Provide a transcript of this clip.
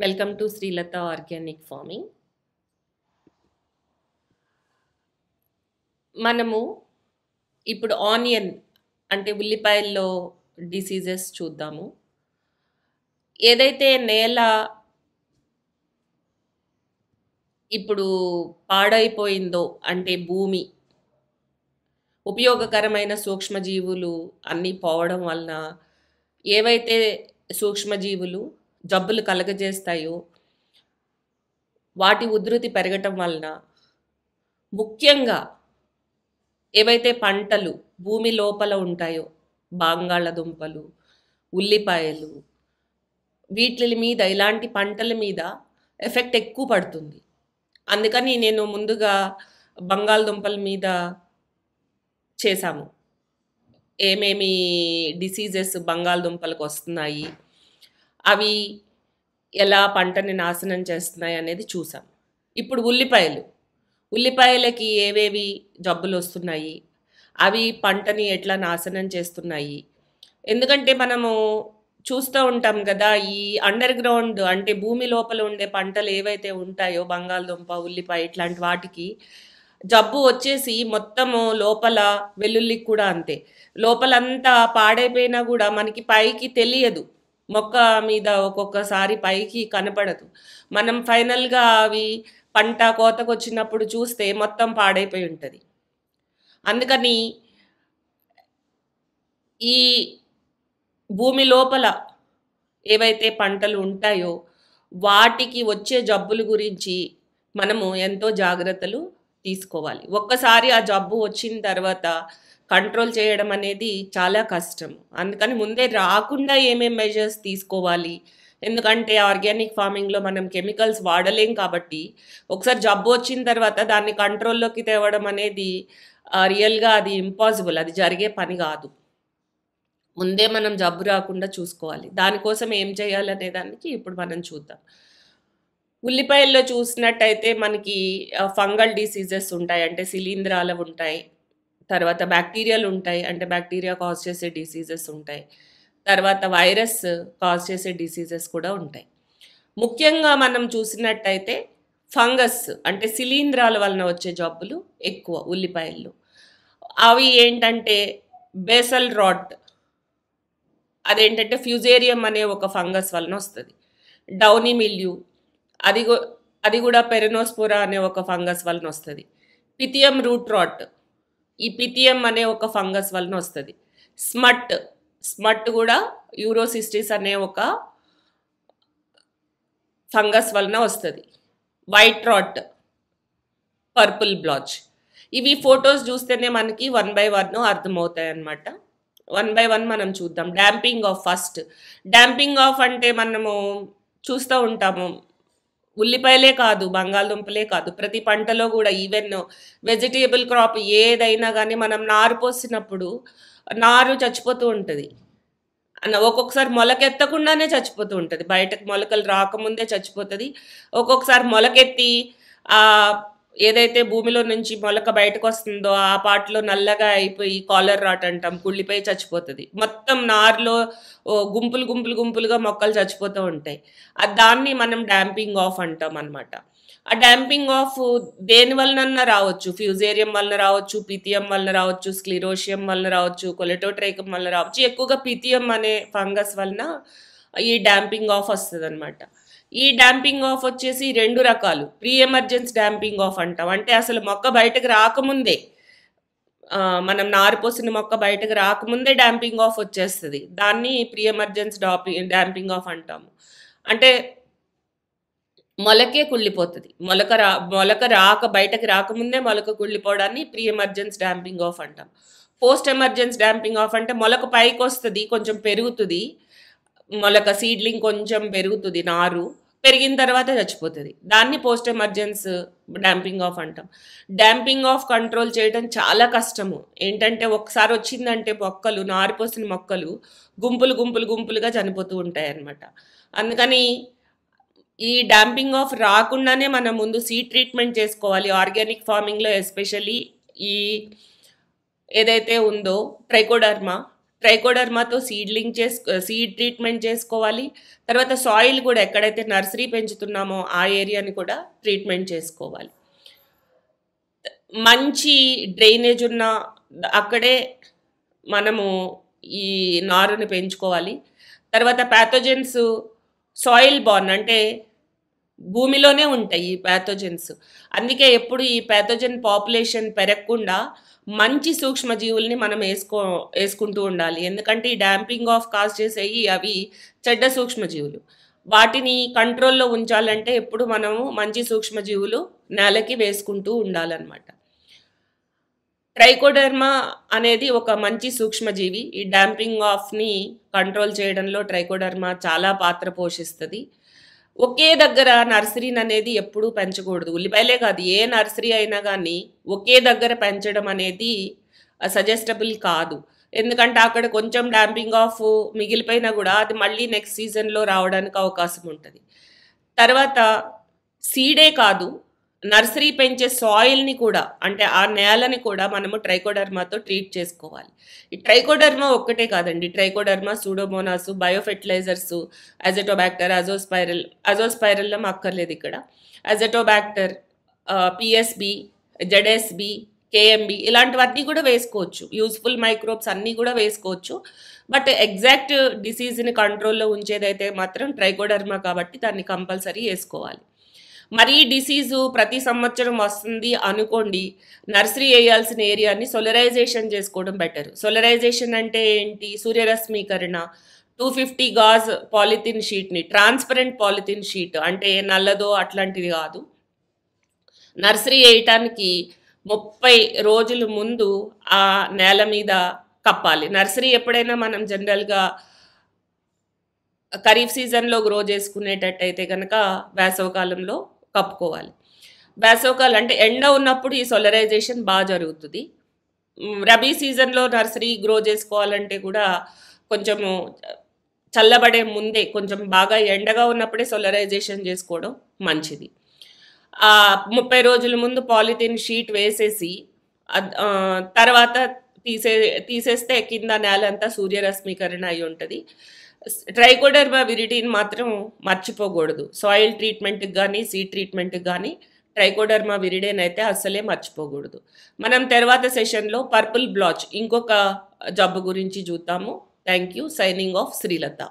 Welcome to Srilatha organic farming. మనము ఇప్పుడు onion అంటే ఉల్లిపాయల్లో డిసీజెస్ చూద్దాము. ఏదైతే నేల ఇప్పుడు పాడైపోయిందో అంటే భూమి ఉపయోగకరమైన సూక్ష్మజీవులు అన్నీ పోవడం వలన ఏవైతే సూక్ష్మజీవులు జబ్బులు కలగజేస్తాయో వాటి ఉధృతి పెరగటం వలన ముఖ్యంగా ఏవైతే పంటలు భూమి లోపల ఉంటాయో బంగాళదుంపలు, ఉల్లిపాయలు, వీటి మీద ఇలాంటి పంటల మీద ఎఫెక్ట్ ఎక్కువ పడుతుంది. అందుకని నేను ముందుగా బంగాళదుంపల మీద చేశాము. ఏమేమి డిసీజెస్ బంగాళదుంపలకు వస్తున్నాయి, అవి ఎలా పంటని నాశనం చేస్తున్నాయి అనేది చూసాం. ఇప్పుడు ఉల్లిపాయలకి ఏవేవి జబ్బులు వస్తున్నాయి, అవి పంటని ఎట్లా నాశనం చేస్తున్నాయి. ఎందుకంటే మనము చూస్తూ ఉంటాం కదా, ఈ అండర్ గ్రౌండ్ అంటే భూమి లోపల ఉండే పంటలు ఏవైతే ఉంటాయో బంగాళదుంప, ఉల్లిపాయ ఇట్లాంటి వాటికి జబ్బు వచ్చేసి మొత్తము లోపల వెల్లుల్లికి కూడా అంతే. లోపలంతా పాడైపోయినా కూడా మనకి పైకి తెలియదు, మొక్క మీద ఒక్కొక్కసారి పైకి కనపడదు. మనం ఫైనల్గా అవి పంట కోతకు వచ్చినప్పుడు చూస్తే మొత్తం పాడైపోయి ఉంటుంది. అందుకని ఈ భూమి లోపల ఏవైతే పంటలు ఉంటాయో వాటికి వచ్చే జబ్బుల గురించి మనము ఎంతో జాగ్రత్తలు తీసుకోవాలి. ఒక్కసారి ఆ జబ్బు వచ్చిన తర్వాత కంట్రోల్ చేయడం అనేది చాలా కష్టం. అందుకని ముందే రాకుండా ఏమేం మెజర్స్ తీసుకోవాలి, ఎందుకంటే ఆర్గానిక్ ఫార్మింగ్లో మనం కెమికల్స్ వాడలేం కాబట్టి ఒకసారి జబ్బు వచ్చిన తర్వాత దాన్ని కంట్రోల్లోకి తేవడం అనేది రియల్గా అది ఇంపాసిబుల్, అది జరిగే పని కాదు. ముందే మనం జబ్బు రాకుండా చూసుకోవాలి. దానికోసం ఏం చేయాలనే దానికి ఇప్పుడు మనం చూద్దాం. ఉల్లిపాయల్లో చూసినట్టయితే మనకి ఫంగల్ డిసీజెస్ ఉంటాయి, అంటే శిలీంధ్రాలు ఉంటాయి. తర్వాత బ్యాక్టీరియాలు ఉంటాయి, అంటే బ్యాక్టీరియా కాజ్ చేసే డిసీజెస్ ఉంటాయి. తర్వాత వైరస్ కాజ్ చేసే డిసీజెస్ కూడా ఉంటాయి. ముఖ్యంగా మనం చూసినట్టయితే ఫంగస్ అంటే శిలీంధ్రాల వలన వచ్చే జబ్బులు ఎక్కువ ఉల్లిపాయల్లో. అవి ఏంటంటే బేసల్ రాట్, అదేంటంటే ఫ్యూజేరియం అనే ఒక ఫంగస్ వలన వస్తుంది. డౌనీ మిల్యూ, అది కూడా పెరనోస్పోరా అనే ఒక ఫంగస్ వలన వస్తుంది. పిథియం రూట్ రాట్, ఈ పిథియం అనే ఒక ఫంగస్ వలన వస్తుంది. స్మట్ కూడా యూరోసిస్టిస్ అనే ఒక ఫంగస్ వలన వస్తుంది. White rot, purple బ్లాచ్. ఇవి ఫొటోస్ చూస్తేనే మనకి 1 by 1 అర్థమవుతాయి అన్నమాట. 1 by 1 మనం చూద్దాం. డాంపింగ్ ఆఫ్ అంటే మనము చూస్తూ ఉంటాము, ఉల్లిపాయలే కాదు బంగాళదుంపలే కాదు ప్రతి పంటలో కూడా, ఈవెన్ వెజిటేబుల్ క్రాప్ ఏదైనా కానీ మనం నారు పోసినప్పుడు నారు చచ్చిపోతూ ఉంటుంది. ఒక్కొక్కసారి మొలకెత్తకుండానే చచ్చిపోతూ ఉంటుంది, బయటకు మొలకలు రాకముందే చచ్చిపోతుంది. ఒక్కొక్కసారి మొలకెత్తి ఏదైతే భూమిలో నుంచి మొలక బయటకు వస్తుందో ఆ పాటలో నల్లగా అయిపోయి కాలర్ రాట్ అంటాం, కుళ్ళిపోయి చచ్చిపోతుంది. మొత్తం నారులో గుంపులుగా మొక్కలు చచ్చిపోతూ ఉంటాయి. దాన్ని మనం డాంపింగ్ ఆఫ్ అంటాం అనమాట. ఆ డాంపింగ్ ఆఫ్ దేని వలన రావచ్చు, ఫ్యూజేరియం వలన రావచ్చు, పిథియం వలన రావచ్చు, స్క్లిరోషియం వలన రావచ్చు, కొలెటోట్రైకం వలన రావచ్చు. ఎక్కువగా పిథియం అనే ఫంగస్ వలన ఈ డాంపింగ్ ఆఫ్ వస్తుంది అనమాట. ఈ డాంపింగ్ ఆఫ్ వచ్చేసి 2 రకాలు. ప్రీ ఎమర్జెన్స్ డాంపింగ్ ఆఫ్ అంటాం, అంటే అసలు మొక్క బయటకు రాకముందే, మనం నారు పోసిన మొక్క బయటకు రాకముందే డాంపింగ్ ఆఫ్ వచ్చేస్తుంది. దాన్ని ప్రీ ఎమర్జెన్స్ డాంపింగ్ ఆఫ్ అంటాము. అంటే మొలకే కుళ్ళిపోతుంది, మొలక బయటకు రాకముందే మొలక కుళ్ళిపోవడాన్ని ప్రీ ఎమర్జెన్స్ డాంపింగ్ ఆఫ్ అంటాం. పోస్ట్ ఎమర్జెన్స్ డాంపింగ్ ఆఫ్ అంటే మొలక పైకి వస్తుంది, కొంచెం పెరుగుతుంది, మొలక సీడ్లింగ్ కొంచెం పెరుగుతుంది, నారు పెరిగిన తర్వాత చచ్చిపోతుంది. దాన్ని పోస్ట్ ఎమర్జెన్స్ డాంపింగ్ ఆఫ్ అంటాం. డాంపింగ్ ఆఫ్ కంట్రోల్ చేయడం చాలా కష్టము. ఏంటంటే ఒకసారి వచ్చిందంటే మొక్కలు, నారు పోసిన మొక్కలు గుంపులుగా చనిపోతూ ఉంటాయి అన్నమాట. అందుకని ఈ డాంపింగ్ ఆఫ్ రాకుండానే మనం ముందు సీడ్ ట్రీట్మెంట్ చేసుకోవాలి. ఆర్గానిక్ ఫార్మింగ్లో ఎస్పెషల్లీ ఈ ఏదైతే ఉందో ట్రైకోడర్మాతో సీడ్ ట్రీట్మెంట్ చేసుకోవాలి. తర్వాత సాయిల్ కూడా ఎక్కడైతే నర్సరీ పెంచుతున్నామో ఆ ఏరియాని కూడా ట్రీట్మెంట్ చేసుకోవాలి. మంచి డ్రైనేజ్ ఉన్న అక్కడే మనము ఈ నారుని పెంచుకోవాలి. తర్వాత ప్యాథోజన్స్ సాయిల్ బార్న్ అంటే భూమిలోనే ఉంటాయి ఈ ప్యాథోజన్స్. అందుకే ఎప్పుడు ఈ ప్యాథోజన్ పాపులేషన్ పెరగకుండా మంచి సూక్ష్మజీవుల్ని మనం వేసుకుంటూ ఉండాలి. ఎందుకంటే ఈ డాంపింగ్ ఆఫ్ కాజ్ చేసేవి అవి చెడ్డ సూక్ష్మజీవులు. వాటిని కంట్రోల్లో ఉంచాలంటే ఎప్పుడు మనము మంచి సూక్ష్మజీవులు నేలకి వేసుకుంటూ ఉండాలన్నమాట. ట్రైకోడర్మా అనేది ఒక మంచి సూక్ష్మజీవి. ఈ డాంపింగ్ ఆఫ్ని కంట్రోల్ చేయడంలో ట్రైకోడర్మా చాలా పాత్ర పోషిస్తుంది. ఒకే దగ్గర నర్సరీని అనేది ఎప్పుడూ పెంచకూడదు. ఉల్లిపాయలే కాదు, ఏ నర్సరీ అయినా కానీ ఒకే దగ్గర పెంచడం అనేది సజెస్టబుల్ కాదు. ఎందుకంటే అక్కడ కొంచెం డాంపింగ్ ఆఫ్ మిగిలిపోయినా కూడా అది మళ్ళీ నెక్స్ట్ సీజన్లో రావడానికి అవకాశం ఉంటుంది. తర్వాత సీడే కాదు, నర్సరీ పెంచే సాయిల్ని కూడా అంటే ఆ నేలని కూడా మనము ట్రైకోడర్మాతో ట్రీట్ చేసుకోవాలి. ఈ ట్రైకోడర్మా ఒక్కటే కాదండి, ట్రైకోడర్మా, సూడోమోనాస్, బయోఫెర్టిలైజర్స్, అజెటోబాక్టర్, అజోస్పైరల్లం అక్కర్లేదు ఇక్కడ, అజెటోబాక్టర్, పిఎస్బి, జెడ్ఎస్బి, కేఎంబి ఇలాంటివన్నీ కూడా వేసుకోవచ్చు. యూస్ఫుల్ మైక్రోబ్స్ అన్నీ కూడా వేసుకోవచ్చు. బట్ ఎగ్జాక్ట్ డిసీజ్ని కంట్రోల్లో ఉంచేదైతే మాత్రం ట్రైకోడర్మా కాబట్టి దాన్ని కంపల్సరీ వేసుకోవాలి. మరీ డిసీజు ప్రతి సంవత్సరం వస్తుంది అనుకోండి, నర్సరీ వేయాల్సిన ఏరియాని సోలరైజేషన్ చేసుకోవడం బెటర్. సోలరైజేషన్ అంటే ఏంటి? సూర్యరశ్మీకరణ. 250 గాజ్ పాలిథిన్ షీట్ని, ట్రాన్స్పరెంట్ పాలిథిన్ షీట్ అంటే నల్లదో అట్లాంటిది కాదు, నర్సరీ వేయటానికి 30 రోజుల ముందు ఆ నేల మీద కప్పాలి. నర్సరీ ఎప్పుడైనా మనం జనరల్గా ఖరీఫ్ సీజన్లో గ్రో చేసుకునేటట్టయితే కనుక వేసవకాలంలో కప్పుకోవాలి. వేసవకాలం అంటే ఎండ ఉన్నప్పుడు ఈ సోలరైజేషన్ బాగా జరుగుతుంది. రబీ సీజన్లో నర్సరీ గ్రో చేసుకోవాలంటే కూడా కొంచెము చల్లబడే ముందే, కొంచెం బాగా ఎండగా ఉన్నప్పుడే సోలరైజేషన్ చేసుకోవడం మంచిది. 30 రోజుల ముందు పాలిథిన్ షీట్ వేసేసి తర్వాత తీసేస్తే కింద నేల అంతా సూర్యరశ్మీకరణ అయి ఉంటుంది. ట్రైకోడర్మా విరిడిని మాత్రం మర్చిపోకూడదు. సాయిల్ ట్రీట్మెంట్కి కానీ సీడ్ ట్రీట్మెంట్కి కానీ ట్రైకోడర్మా విరిడేన్ అయితే అస్సలే మర్చిపోకూడదు. మనం తర్వాత సెషన్లో పర్పుల్ బ్లాచ్ ఇంకొక జబ్బు గురించి చూద్దాము. Thank you. Signing off Srilatha.